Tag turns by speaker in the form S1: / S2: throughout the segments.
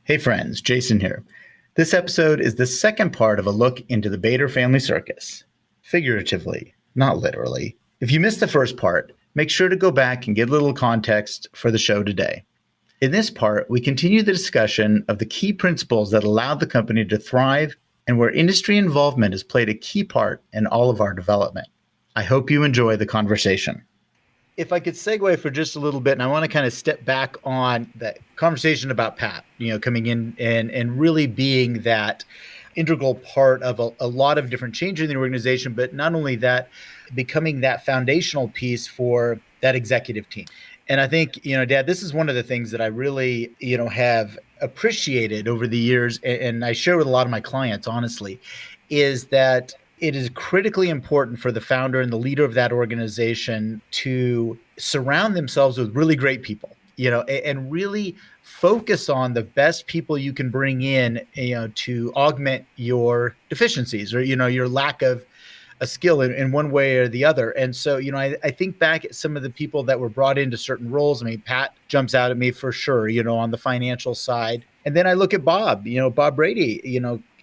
S1: Hey friends, Jason here. This episode is the second part of a look into the Bader family circus. Figuratively, not literally. If you missed the first part, make sure to go back and get a little context for the show today. In this part, we continue the discussion of the key principles that allowed the company to thrive and where industry involvement has played a key part in all of our development. I hope you enjoy the conversation. If I could segue for just a little bit, and I want to kind of step back on that conversation about Pat, coming in and really being that integral part of a lot of different changes in the organization, but not only that, becoming that foundational piece for that executive team. And I think, Dad, this is one of the things that I really, have appreciated over the years, and I share with a lot of my clients, honestly, is that it is critically important for the founder and the leader of that organization to surround themselves with really great people, and really focus on the best people you can bring in, to augment your deficiencies or, your lack of a skill in one way or the other. And so, I think back at some of the people that were brought into certain roles. I mean, Pat jumps out at me for sure, on the financial side. And then I look at Bob, Bob Brady,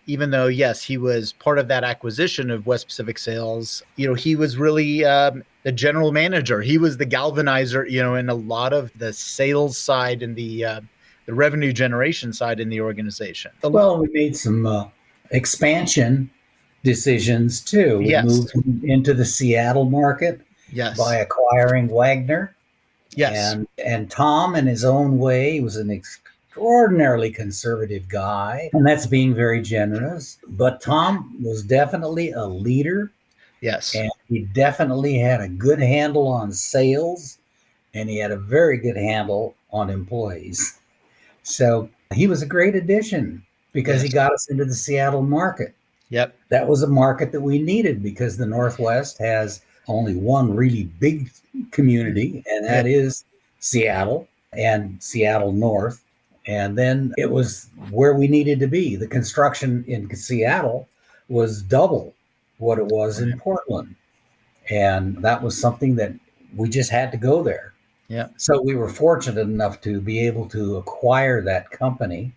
S1: even though, yes, he was part of that acquisition of West Pacific Sales, he was really the general manager. He was the galvanizer, in a lot of the sales side and the revenue generation side in the organization.
S2: Well, we made some expansion decisions too. We
S1: Yes.
S2: moved into the Seattle market
S1: Yes.
S2: by acquiring Wagner.
S1: Yes.
S2: And Tom, in his own way, was an extraordinarily conservative guy, and that's being very generous. But Tom was definitely a leader.
S1: Yes.
S2: And he definitely had a good handle on sales, and he had a very good handle on employees. So he was a great addition because he got us into the Seattle market.
S1: Yep.
S2: That was a market that we needed because the Northwest has only one really big community, and that is Seattle and Seattle North. And then it was where we needed to be. The construction in Seattle was double what it was in Portland. And that was something that we just had to go there.
S1: Yeah.
S2: So we were fortunate enough to be able to acquire that company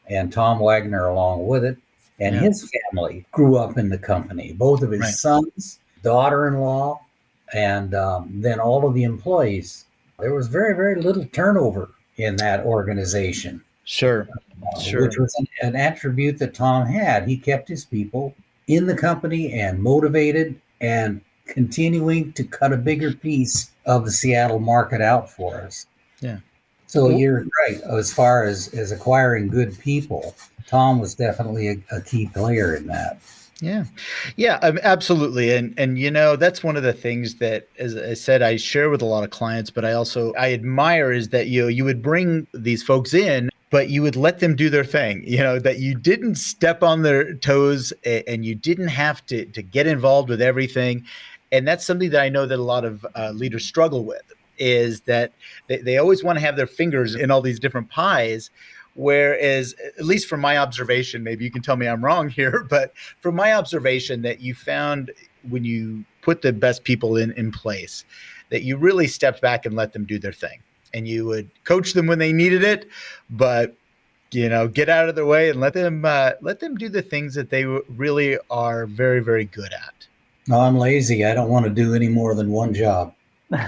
S2: and Tom Wagner along with it. And his family grew up in the company, both of his sons, daughter-in-law, and then all of the employees. There was very, very little turnover in that organization.
S1: Sure.
S2: Which was an attribute that Tom had. He kept his people in the company and motivated and continuing to cut a bigger piece of the Seattle market out for us.
S1: Yeah.
S2: So you're right. As far as acquiring good people, Tom was definitely a key player in that.
S1: Yeah. Yeah, absolutely. And that's one of the things that, as I said, I share with a lot of clients, but I admire is that, you would bring these folks in, but you would let them do their thing, that you didn't step on their toes and you didn't have to get involved with everything. And that's something that I know that a lot of leaders struggle with, is that they always want to have their fingers in all these different pies. Whereas, at least from my observation, maybe you can tell me I'm wrong here, but from my observation that you found when you put the best people in place, that you really stepped back and let them do their thing. And you would coach them when they needed it, but get out of their way and let them do the things that they really are very, very good at.
S2: No, I'm lazy. I don't want to do any more than one job.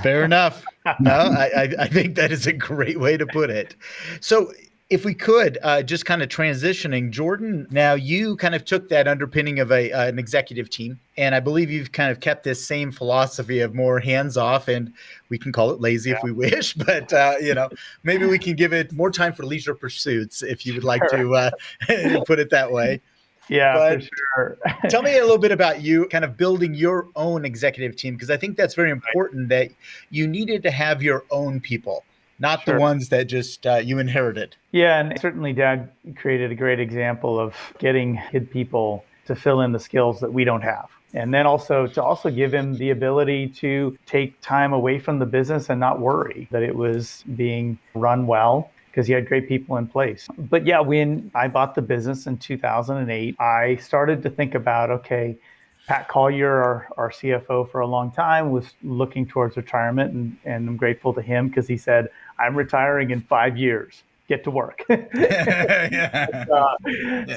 S1: Fair enough. No, I think that is a great way to put it. So if we could, just kind of transitioning, Jordan, now you kind of took that underpinning of an executive team, and I believe you've kind of kept this same philosophy of more hands-off, and we can call it lazy if we wish, but, maybe we can give it more time for leisure pursuits if you would like to put it that way.
S3: Yeah, but for sure.
S1: Tell me a little bit about you kind of building your own executive team, because I think that's very important that you needed to have your own people, not the ones that just you inherited.
S3: Yeah, and certainly Dad created a great example of getting good people to fill in the skills that we don't have. And then also to give him the ability to take time away from the business and not worry that it was being run well, because he had great people in place. But yeah, when I bought the business in 2008, I started to think about, okay, Pat Collier, our CFO for a long time, was looking towards retirement, and I'm grateful to him because he said, I'm retiring in 5 years. get to work.
S1: Yeah.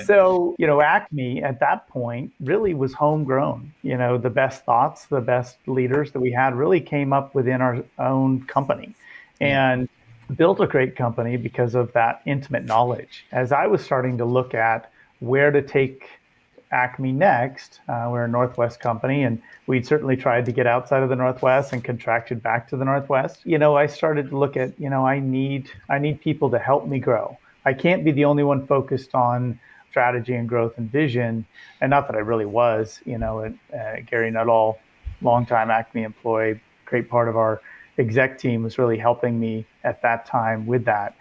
S3: So, Acme at that point really was homegrown. The best thoughts, the best leaders that we had really came up within our own company and built a great company because of that intimate knowledge. As I was starting to look at where to take Acme next, we're a Northwest company, and we'd certainly tried to get outside of the Northwest and contracted back to the Northwest. I started to look at, I need people to help me grow. I can't be the only one focused on strategy and growth and vision, and not that I really was. Gary Nuttall, longtime Acme employee, great part of our exec team, was really helping me at that time with that.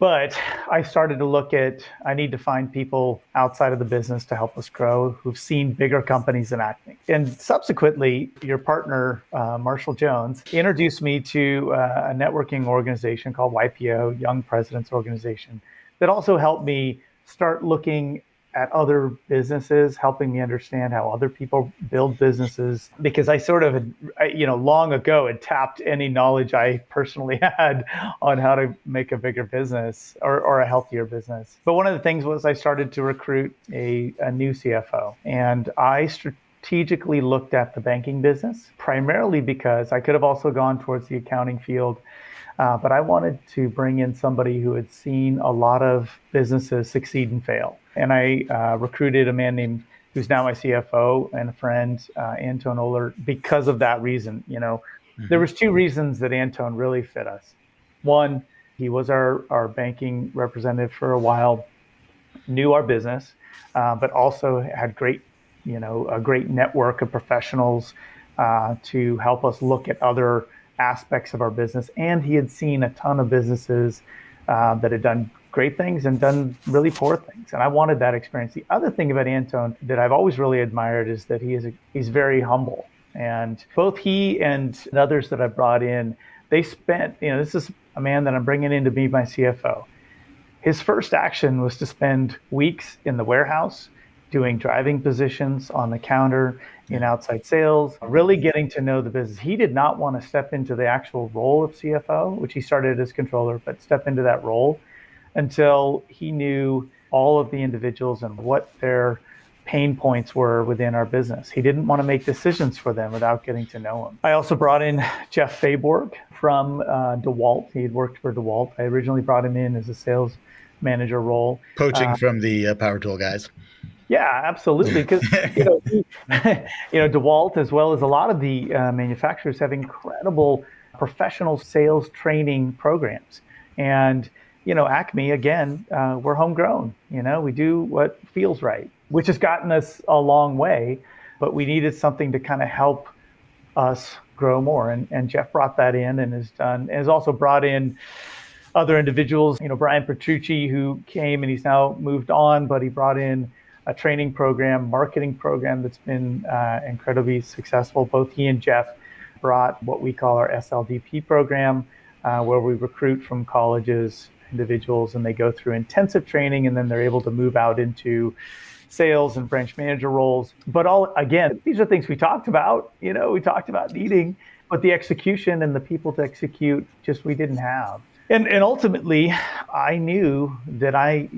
S3: But I started to look at, I need to find people outside of the business to help us grow who've seen bigger companies than Acme. And subsequently, your partner, Marshall Jones, introduced me to a networking organization called YPO, Young Presidents Organization, that also helped me start looking at other businesses, helping me understand how other people build businesses, because I sort of, long ago had tapped any knowledge I personally had on how to make a bigger business or a healthier business. But one of the things was I started to recruit a new CFO, and I strategically looked at the banking business, primarily because I could have also gone towards the accounting field. But I wanted to bring in somebody who had seen a lot of businesses succeed and fail. And I recruited a man who's now my CFO and a friend, Anton Oler, because of that reason. There was two reasons that Anton really fit us. One, he was our banking representative for a while, knew our business, but also had a great network of professionals to help us look at other aspects of our business. And he had seen a ton of businesses that had done great things and done really poor things. And I wanted that experience. The other thing about Anton that I've always really admired is that he's very humble. And both he and others that I brought in, they spent, this is a man that I'm bringing in to be my CFO. His first action was to spend weeks in the warehouse doing driving positions on the counter in outside sales, really getting to know the business. He did not want to step into the actual role of CFO, which he started as controller, but step into that role until he knew all of the individuals and what their pain points were within our business. He didn't want to make decisions for them without getting to know them. I also brought in Jeff Fayborg from DeWalt. He had worked for DeWalt. I originally brought him in as a sales manager role.
S1: Poaching from the power tool guys.
S3: Yeah, absolutely. Because DeWalt, as well as a lot of the manufacturers, have incredible professional sales training programs. And Acme, again, we're homegrown. We do what feels right, which has gotten us a long way. But we needed something to kind of help us grow more. And Jeff brought that in and has also brought in other individuals. Brian Petrucci, who came and he's now moved on, but he brought in a training program, marketing program that's been incredibly successful. Both he and Jeff brought what we call our SLDP program, where we recruit from colleges individuals and they go through intensive training and then they're able to move out into sales and branch manager roles. But again, these are things we talked about, we talked about needing, but the execution and the people to execute, we didn't have. And ultimately, I knew that I,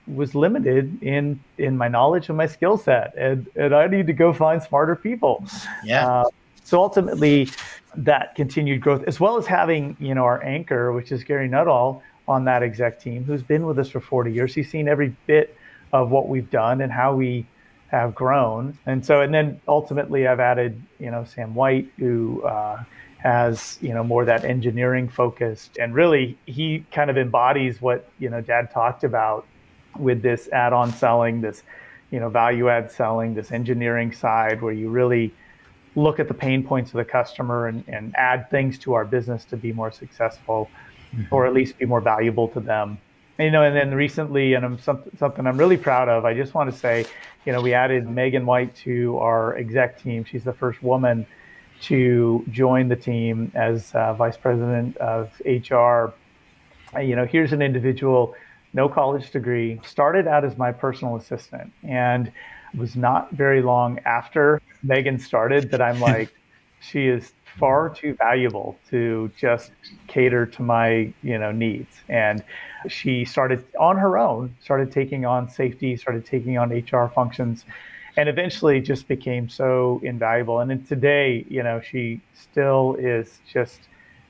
S3: was limited in my knowledge and my skill set, and I need to go find smarter people.
S1: Yeah.
S3: So ultimately, that continued growth, as well as having, our anchor, which is Gary Nuttall, on that exec team, who's been with us for 40 years. He's seen every bit of what we've done and how we have grown. And then ultimately, I've added, Sam White, who has, more that engineering focused. And really, he kind of embodies what, Dad talked about with this add-on selling, this, value add selling, this engineering side, where you really look at the pain points of the customer and add things to our business to be more successful, or at least be more valuable to them. And then recently, and something I'm really proud of, I just want to say, we added Megan White to our exec team. She's the first woman to join the team as vice president of HR. Here's an individual, no college degree, started out as my personal assistant, and it was not very long after Megan started that I'm like, She is far too valuable to just cater to my, needs. And she started on her own, started taking on safety, started taking on HR functions, and eventually just became so invaluable. And then today, she still is just,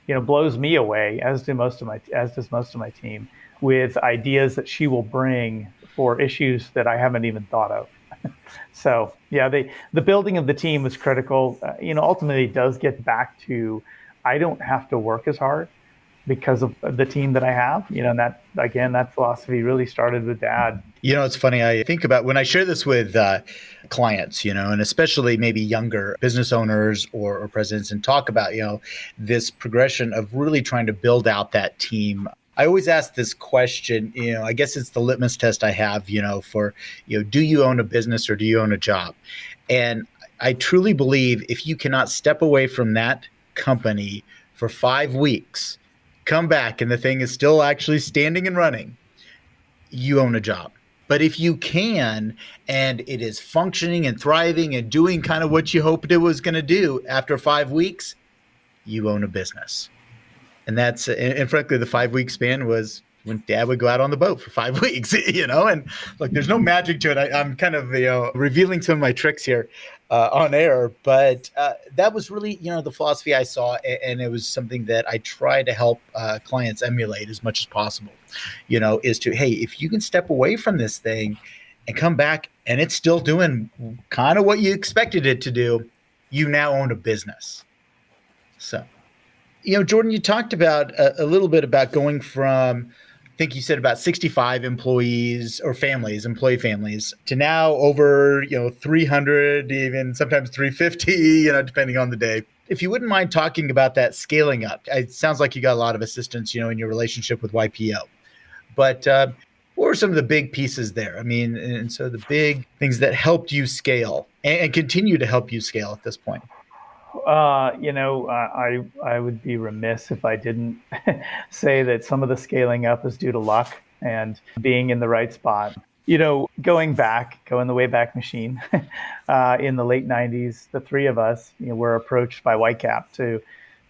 S3: blows me away, as does most of my team, with ideas that she will bring for issues that I haven't even thought of. So yeah, the building of the team was critical. Ultimately, it does get back to I don't have to work as hard because of the team that I have. And that philosophy really started with Dad.
S1: It's funny. I think about when I share this with clients, and especially maybe younger business owners or presidents, and talk about, this progression of really trying to build out that team. I always ask this question, I guess it's the litmus test I have, for, do you own a business or do you own a job? And I truly believe if you cannot step away from that company for 5 weeks, come back and the thing is still actually standing and running, you own a job. But if you can, and it is functioning and thriving and doing kind of what you hoped it was going to do after 5 weeks, you own a business. And and frankly, the 5 week span was when Dad would go out on the boat for 5 weeks, and look, there's no magic to it. I'm kind of, revealing some of my tricks here on air, but that was really, the philosophy I saw. And it was something that I try to help clients emulate as much as possible, is to, hey, if you can step away from this thing and come back and it's still doing kind of what you expected it to do, you now own a business. So. Jordan, you talked about a little bit about going from, I think you said about 65 employees or employee families, to now over, 300, even sometimes 350, depending on the day. If you wouldn't mind talking about that scaling up, it sounds like you got a lot of assistance, in your relationship with YPO. But what were some of the big pieces there? I mean, and so the big things that helped you scale and continue to help you scale at this point.
S3: I would be remiss if I didn't say that some of the scaling up is due to luck and being in the right spot. Going the way back machine, in the late 90s, the three of us, were approached by Whitecap to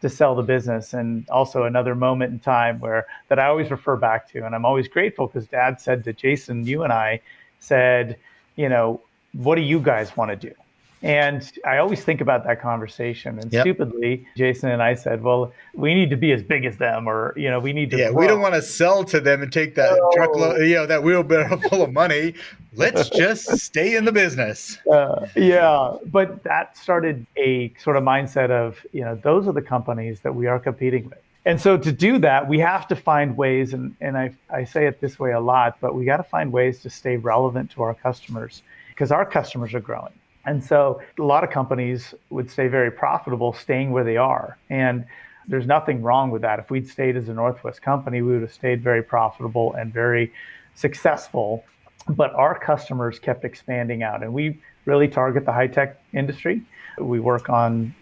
S3: sell the business. And also another moment in time that I always refer back to, and I'm always grateful because Dad said to Jason, you and I said, what do you guys want to do? And I always think about that conversation. And stupidly, Jason and I said, well, we need to be as big as them, or, we need to grow.
S1: We don't want to sell to them and take that truckload, that wheelbarrow full of money. Let's just stay in the business.
S3: But that started a sort of mindset of, those are the companies that we are competing with. And so to do that, we have to find ways, and I say it this way a lot, but we got to find ways to stay relevant to our customers because our customers are growing. And so a lot of companies would stay very profitable staying where they are. And there's nothing wrong with that. If we'd stayed as a Northwest company, we would have stayed very profitable and very successful. But our customers kept expanding out. And we really target the high-tech industry. We work on,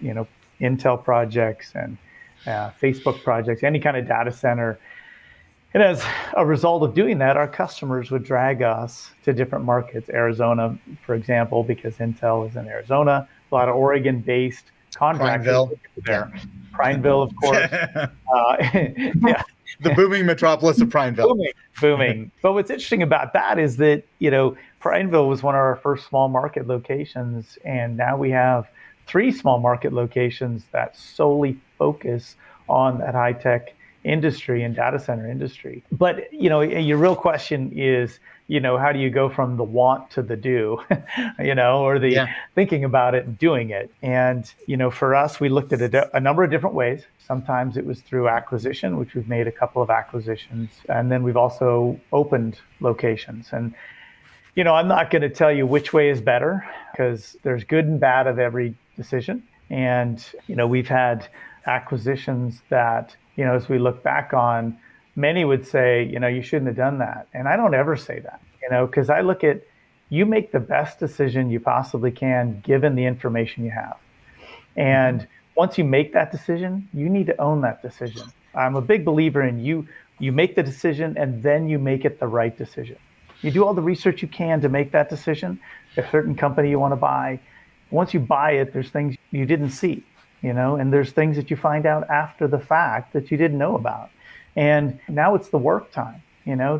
S3: Intel projects and Facebook projects, any kind of data center. And as a result of doing that, our customers would drag us to different markets. Arizona, for example, because Intel is in Arizona. A lot of Oregon-based contractors there. Prineville, of course.
S1: The booming metropolis of Prineville.
S3: Booming. But what's interesting about that is that, Prineville was one of our first small market locations. And now we have 3 small market locations that solely focus on that high-tech industry and data center industry. But, your real question is, how do you go from the want to the do, or the thinking about it and doing it? And, for us, we looked at a number of different ways. Sometimes it was through acquisition, which we've made a couple of acquisitions. And then we've also opened locations. And, I'm not going to tell you which way is better because there's good and bad of every decision. And, we've had acquisitions that, as we look back on, many would say, you shouldn't have done that. And I don't ever say that, because I look at, you make the best decision you possibly can given the information you have. And once you make that decision, you need to own that decision. I'm a big believer in you make the decision and then you make it the right decision. You do all the research you can to make that decision. A certain company you want to buy. Once you buy it, there's things you didn't see. and there's things that you find out after the fact that you didn't know about. And now it's the work time,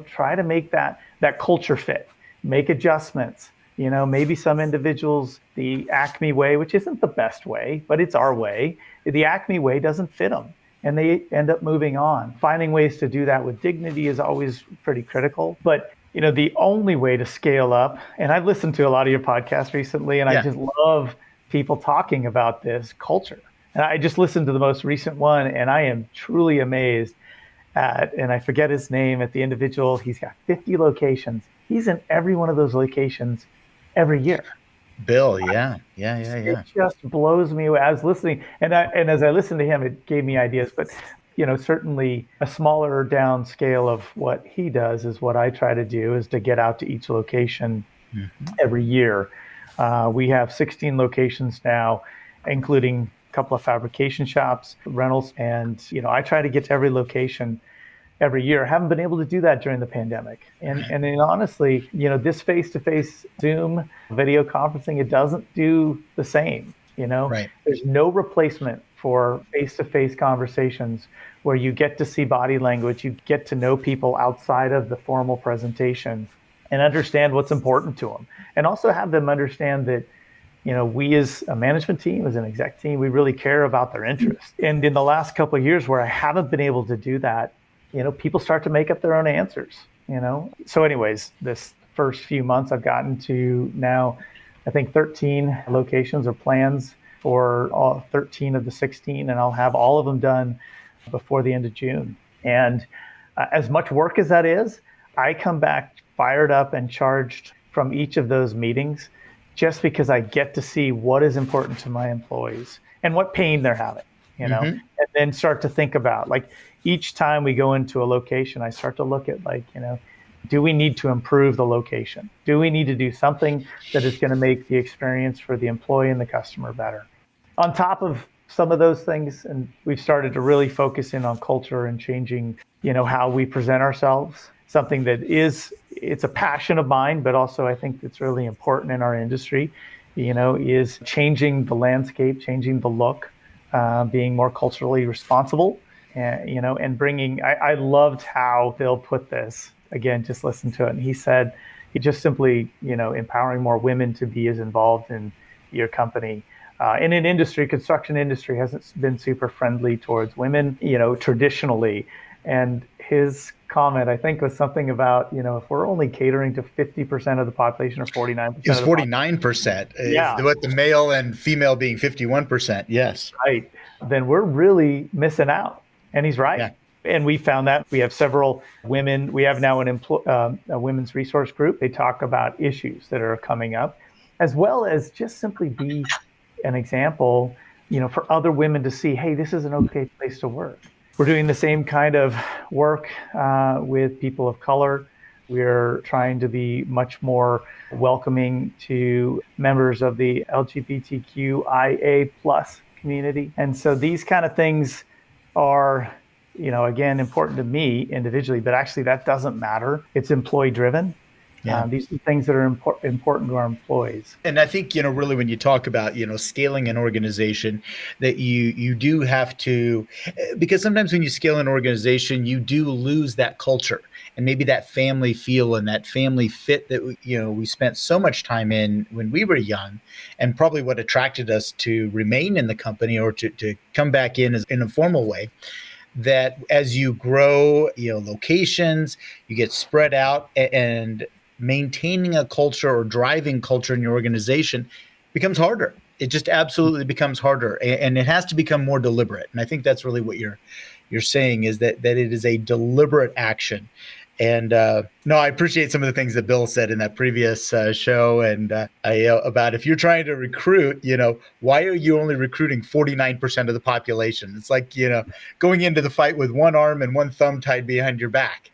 S3: try to make that culture fit, make adjustments. Maybe some individuals, the Acme way, which isn't the best way, but it's our way, the Acme way doesn't fit them. And they end up moving on. Finding ways to do that with dignity is always pretty critical. But, the only way to scale up, and I've listened to a lot of your podcasts recently, and I just love people talking about this culture. And I just listened to the most recent one, and I am truly amazed and I forget his name, at the individual. He's got 50 locations. He's in every one of those locations every year.
S1: Bill, yeah.
S3: It just blows me away. I was listening, and as I listened to him, it gave me ideas. But certainly a smaller down scale of what he does is what I try to do, is to get out to each location every year. We have 16 locations now, including a couple of fabrication shops, rentals, and I try to get to every location every year. I haven't been able to do that during the pandemic. And then honestly, this face-to-face Zoom video conferencing, it doesn't do the same.
S1: Right.
S3: There's no replacement for face-to-face conversations where you get to see body language, you get to know people outside of the formal presentation and understand what's important to them. And also have them understand that, we as a management team, as an exec team, we really care about their interests. And in the last couple of years where I haven't been able to do that, people start to make up their own answers, So anyways, this first few months I've gotten to now, I think 13 locations or plans for all 13 of the 16, and I'll have all of them done before the end of June. And as much work as that is, I come back fired up and charged from each of those meetings, just because I get to see what is important to my employees and what pain they're having, and then start to think about, like, each time we go into a location, I start to look at, like, do we need to improve the location? Do we need to do something that is going to make the experience for the employee and the customer better? On top of some of those things, and we've started to really focus in on culture and changing, how we present ourselves, something that it's a passion of mine, but also I think it's really important in our industry, is changing the landscape, changing the look, being more culturally responsible, and bringing, I loved how Bill put this. Again, just listen to it. And he said, he just simply, empowering more women to be as involved in your company. In an industry, construction industry hasn't been super friendly towards women, traditionally. And his comment, I think, was something about, if we're only catering to 50% of the population, or 49%.
S1: It's 49%.
S3: Yeah.
S1: What the male and female being 51%. Yes.
S3: Right. Then we're really missing out. And he's right.
S1: Yeah.
S3: And we found that we have several women. We have now a women's resource group. They talk about issues that are coming up, as well as just simply be an example, for other women to see, hey, this is an okay place to work. We're doing the same kind of work with people of color. We're trying to be much more welcoming to members of the LGBTQIA plus community. And so these kind of things are, again, important to me individually, but actually that doesn't matter. It's employee driven. Yeah. These are things that are important to our employees.
S1: And I think, really when you talk about, scaling an organization, that you do have to, because sometimes when you scale an organization, you do lose that culture and maybe that family feel and that family fit that, we spent so much time in when we were young, and probably what attracted us to remain in the company or to come back in a formal way. That as you grow, locations, you get spread out, and maintaining a culture or driving culture in your organization becomes harder. It just absolutely becomes harder, and it has to become more deliberate. And I think that's really what you're saying, is that it is a deliberate action. And I appreciate some of the things that Bill said in that previous show, and about if you're trying to recruit, why are you only recruiting 49% of the population? It's like, going into the fight with one arm and one thumb tied behind your back.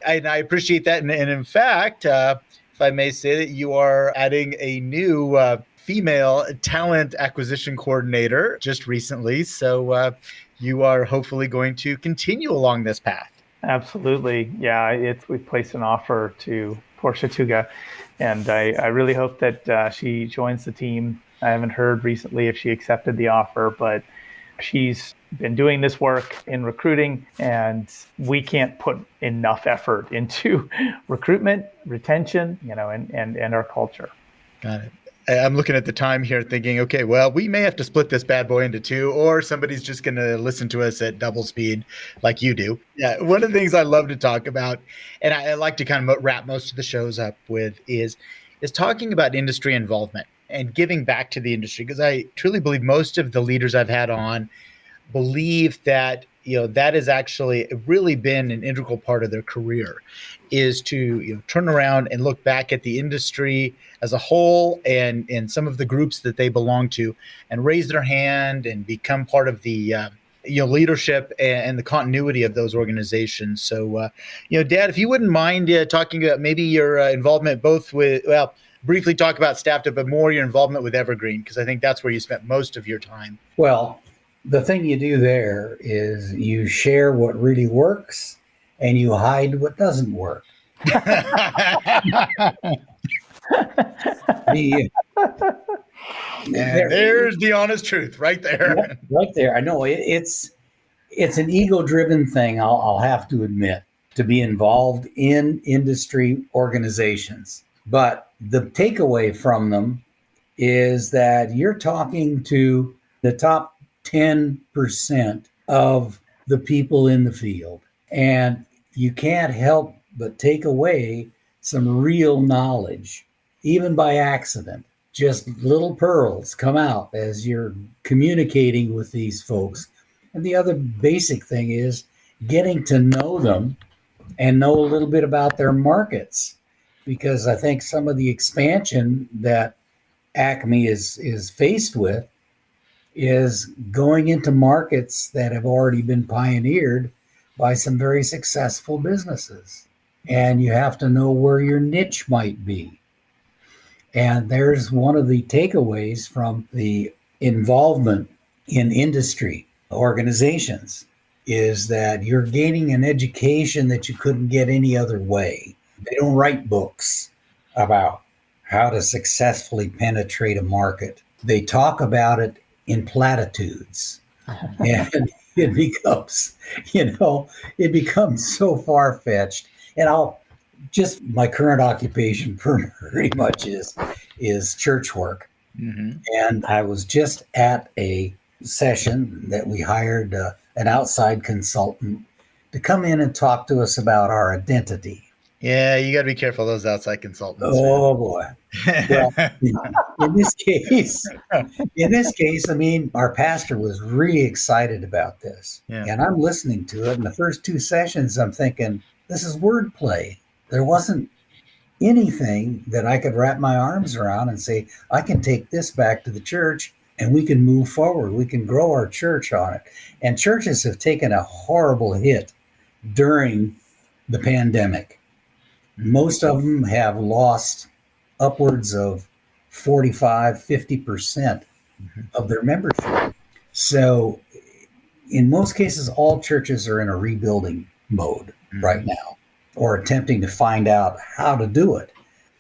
S1: And I appreciate that. And in fact, if I may say, that you are adding a new female talent acquisition coordinator just recently. So you are hopefully going to continue along this path.
S3: Absolutely. Yeah, we've placed an offer to Portia Tuga, and I really hope that she joins the team. I haven't heard recently if she accepted the offer, but She's been doing this work in recruiting, and we can't put enough effort into recruitment, retention, and our culture.
S1: Got it. I'm looking at the time here thinking, okay, well, we may have to split this bad boy into two, or somebody's just going to listen to us at double speed like you do. Yeah. One of the things I love to talk about, and I like to kind of wrap most of the shows up with, is talking about industry involvement and giving back to the industry. Because I truly believe most of the leaders I've had on believe that that has actually really been an integral part of their career, is to turn around and look back at the industry as a whole and some of the groups that they belong to, and raise their hand and become part of the leadership and the continuity of those organizations. So Dad, if you wouldn't mind talking about maybe your involvement both with, well, briefly talk about Staffed Up, but more your involvement with Evergreen, because I think that's where you spent most of your time.
S2: Well, the thing you do there is you share what really works and you hide what doesn't work.
S1: There's the honest truth right there.
S2: Right there. I know it's an ego-driven thing, I'll have to admit, to be involved in industry organizations. But the takeaway from them is that you're talking to the top 10% of the people in the field. And you can't help but take away some real knowledge, even by accident. Just little pearls come out as you're communicating with these folks. And the other basic thing is getting to know them and know a little bit about their markets. Because I think some of the expansion that Acme is faced with is going into markets that have already been pioneered by some very successful businesses. And you have to know where your niche might be. And there's one of the takeaways from the involvement in industry organizations is that you're gaining an education that you couldn't get any other way. They don't write books about how to successfully penetrate a market. They talk about it in platitudes. And it becomes so far-fetched. And my current occupation pretty much is church work. Mm-hmm. And I was just at a session that we hired an outside consultant to come in and talk to us about our identity.
S1: Yeah, you got to be careful of those outside consultants.
S2: Oh, boy. Well, in this case, I mean, our pastor was really excited about this. Yeah. And I'm listening to it. In the first two sessions, I'm thinking, this is wordplay. There wasn't anything that I could wrap my arms around and say, I can take this back to the church and we can move forward. We can grow our church on it. And churches have taken a horrible hit during the pandemic. Most of them have lost upwards of 45-50% of their membership. So in most cases, all churches are in a rebuilding mode right now, or attempting to find out how to do it.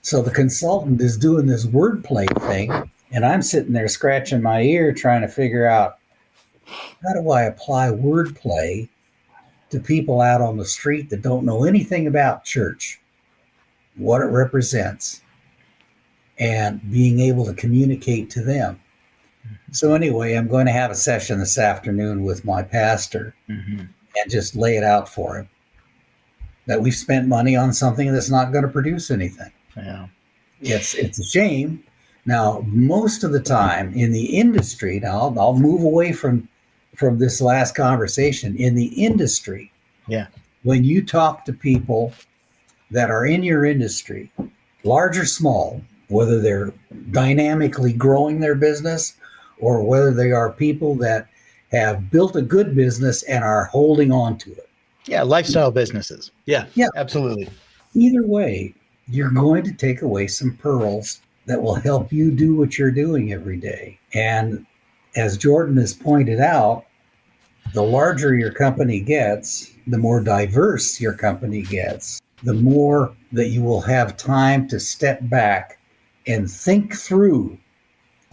S2: So the consultant is doing this wordplay thing, and I'm sitting there scratching my ear trying to figure out, how do I apply wordplay to people out on the street that don't know anything about church, what it represents, and being able to communicate to them. So anyway, I'm going to have a session this afternoon with my pastor and just lay it out for him that we've spent money on something that's not going to produce anything.
S1: Yeah,
S2: it's a shame. Now, most of the time in the industry, now I'll move away from this last conversation. In the industry, when you talk to people that are in your industry, large or small, whether they're dynamically growing their business or whether they are people that have built a good business and are holding on to it.
S1: Yeah, lifestyle businesses. Yeah, absolutely.
S2: Either way, you're going to take away some pearls that will help you do what you're doing every day. And as Jordan has pointed out, the larger your company gets, the more diverse your company gets, the more that you will have time to step back and think through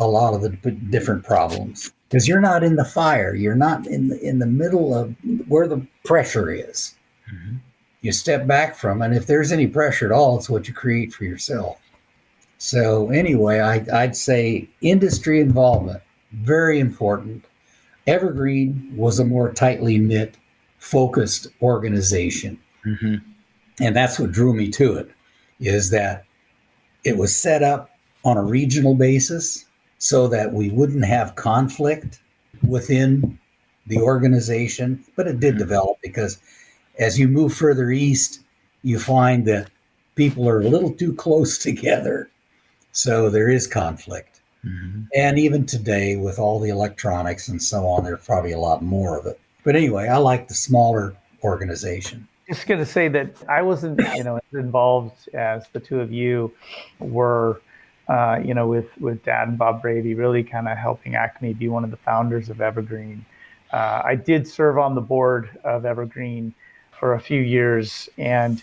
S2: a lot of the different problems because you're not in the fire. You're not in the middle of where the pressure is.
S1: Mm-hmm.
S2: You step back from, and if there's any pressure at all, it's what you create for yourself. So anyway, I'd say industry involvement, very important. Evergreen was a more tightly knit, focused organization.
S1: Mm-hmm.
S2: And that's what drew me to it, is that it was set up on a regional basis so that we wouldn't have conflict within the organization. But it did develop because as you move further east, you find that people are a little too close together. So there is conflict.
S1: Mm-hmm.
S2: And even today, with all the electronics and so on, there's probably a lot more of it. But anyway, I like the smaller organization.
S3: Just going to say that I wasn't, as involved as the two of you were, with Dad and Bob Brady, really kind of helping Acme be one of the founders of Evergreen. I did serve on the board of Evergreen for a few years, and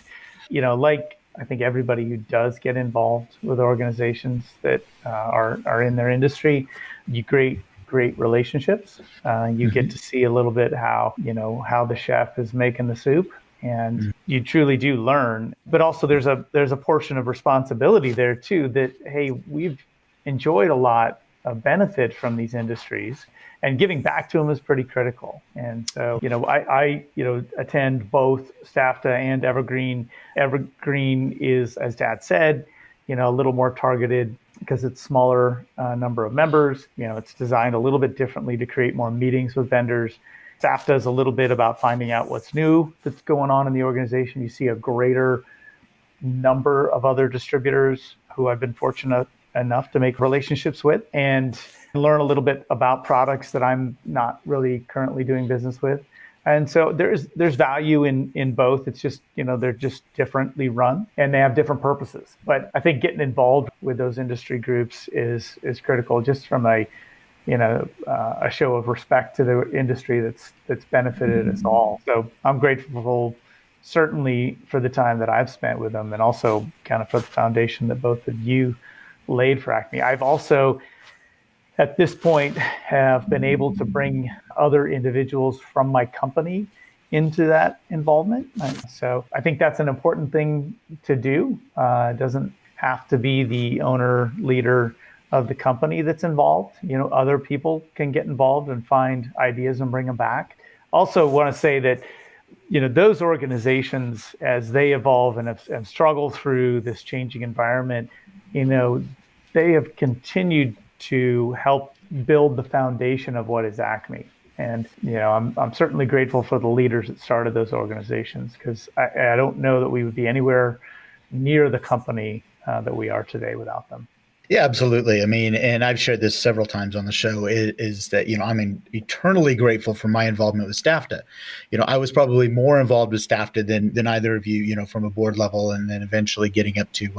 S3: like I think everybody who does get involved with organizations that are in their industry, you great relationships. You get to see a little bit how the chef is making the soup, and you truly do learn. But also there's a portion of responsibility there too, that hey, we've enjoyed a lot of benefit from these industries, and giving back to them is pretty critical. And so, I attend both STAFTA and Evergreen. Evergreen is, as Dad said, a little more targeted because it's smaller number of members. It's designed a little bit differently to create more meetings with vendors. STAFTA is a little bit about finding out what's new that's going on in the organization. You see a greater number of other distributors who I've been fortunate enough to make relationships with and learn a little bit about products that I'm not really currently doing business with. And so there's value in both. It's just, they're just differently run and they have different purposes. But I think getting involved with those industry groups is critical, just from a show of respect to the industry that's benefited us all. So I'm grateful, certainly, for the time that I've spent with them, and also kind of for the foundation that both of you laid for Acme. I've also, at this point, have been able to bring other individuals from my company into that involvement. So I think that's an important thing to do. It doesn't have to be the owner, leader of the company that's involved. Other people can get involved and find ideas and bring them back. Also want to say that, those organizations, as they evolve and have struggled through this changing environment, they have continued to help build the foundation of what is Acme. And, I'm certainly grateful for the leaders that started those organizations, because I don't know that we would be anywhere near the company that we are today without them.
S1: Yeah, absolutely. I mean, and I've shared this several times on the show, is that, I'm eternally grateful for my involvement with STAFTA. I was probably more involved with STAFTA than either of you, from a board level, and then eventually getting up to,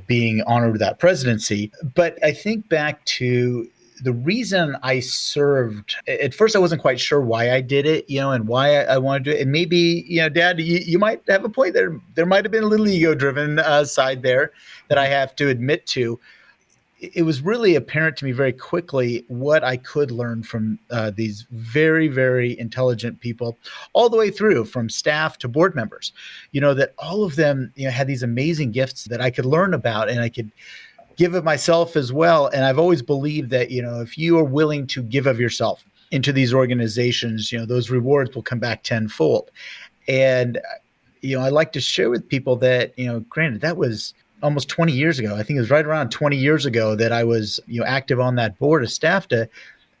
S1: being honored with that presidency. But I think back to the reason I served. At first, I wasn't quite sure why I did it, and why I wanted to do it. And maybe, Dad, you might have a point there. There might have been a little ego-driven side there that I have to admit to. It was really apparent to me very quickly what I could learn from these very, very intelligent people, all the way through from staff to board members, that all of them, had these amazing gifts that I could learn about, and I could give of myself as well. And I've always believed that, if you are willing to give of yourself into these organizations, those rewards will come back tenfold. And, I like to share with people that, granted, that was almost 20 years ago. I think it was right around 20 years ago that I was, active on that board of STAFTA,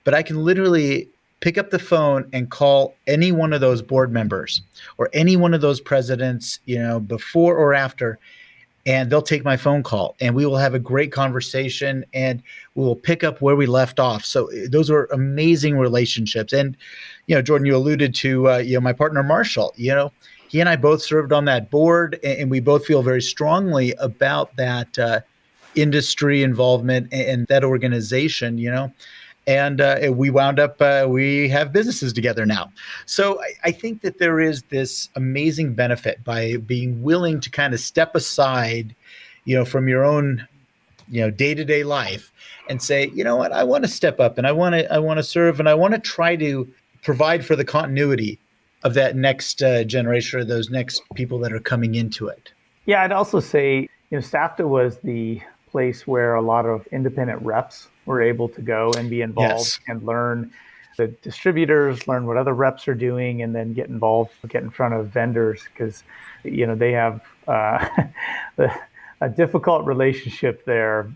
S1: but I can literally pick up the phone and call any one of those board members or any one of those presidents, before or after, and they'll take my phone call and we will have a great conversation and we will pick up where we left off. So those are amazing relationships. And, Jordan, you alluded to, my partner, Marshall, he and I both served on that board, and we both feel very strongly about that industry involvement and that organization, and we wound up, we have businesses together now. So I think that there is this amazing benefit by being willing to kind of step aside, from your own day-to-day life and say, you know what, I want to step up and I want to serve and I want to try to provide for the continuity of that next generation or those next people that are coming into it.
S3: Yeah, I'd also say, STAFTA was the place where a lot of independent reps were able to go and be involved and learn the distributors, learn what other reps are doing, and then get involved, get in front of vendors because, they have a difficult relationship there.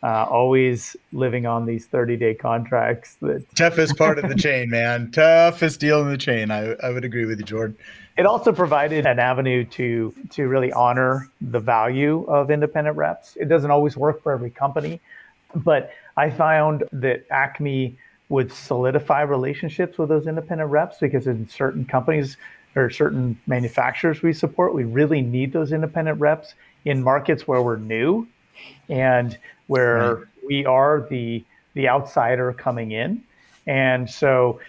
S3: Always living on these 30-day contracts.
S1: Toughest part of the chain, man. Toughest deal in the chain. I would agree with you, Jordan.
S3: It also provided an avenue to really honor the value of independent reps. It doesn't always work for every company, but I found that Acme would solidify relationships with those independent reps because in certain companies or certain manufacturers we support, we really need those independent reps in markets where we're new and where we are the outsider coming in. And so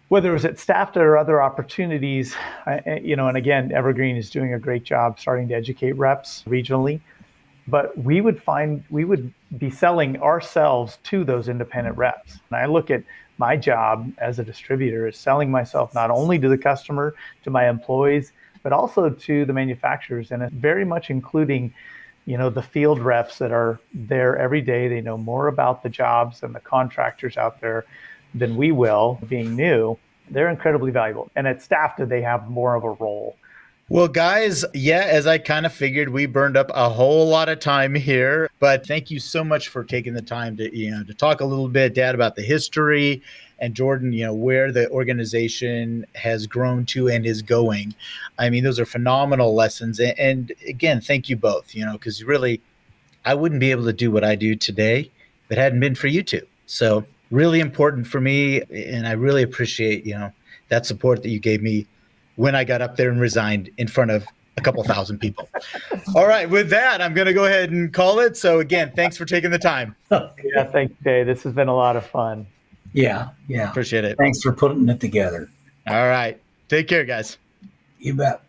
S3: whether it was at STAFTA or other opportunities, and again, Evergreen is doing a great job starting to educate reps regionally, but we would be selling ourselves to those independent reps. And I look at my job as a distributor as selling myself not only to the customer, to my employees, but also to the manufacturers, and it's very much including the field reps that are there every day. They know more about the jobs and the contractors out there than we will, being new. They're incredibly valuable. And at STAFTA, they have more of a role.
S1: Well, guys, as I kind of figured, we burned up a whole lot of time here, but thank you so much for taking the time to talk a little bit, Dad, about the history, and Jordan, where the organization has grown to and is going. I mean, those are phenomenal lessons. And again, thank you both, because really, I wouldn't be able to do what I do today if it hadn't been for you two. So really important for me. And I really appreciate, that support that you gave me when I got up there and resigned in front of a couple thousand people. All right. With that, I'm going to go ahead and call it. So again, thanks for taking the time.
S3: Yeah, thanks, Dave. This has been a lot of fun.
S2: Yeah.
S1: Appreciate it.
S2: Thanks for putting it together.
S1: All right. Take care, guys.
S2: You bet.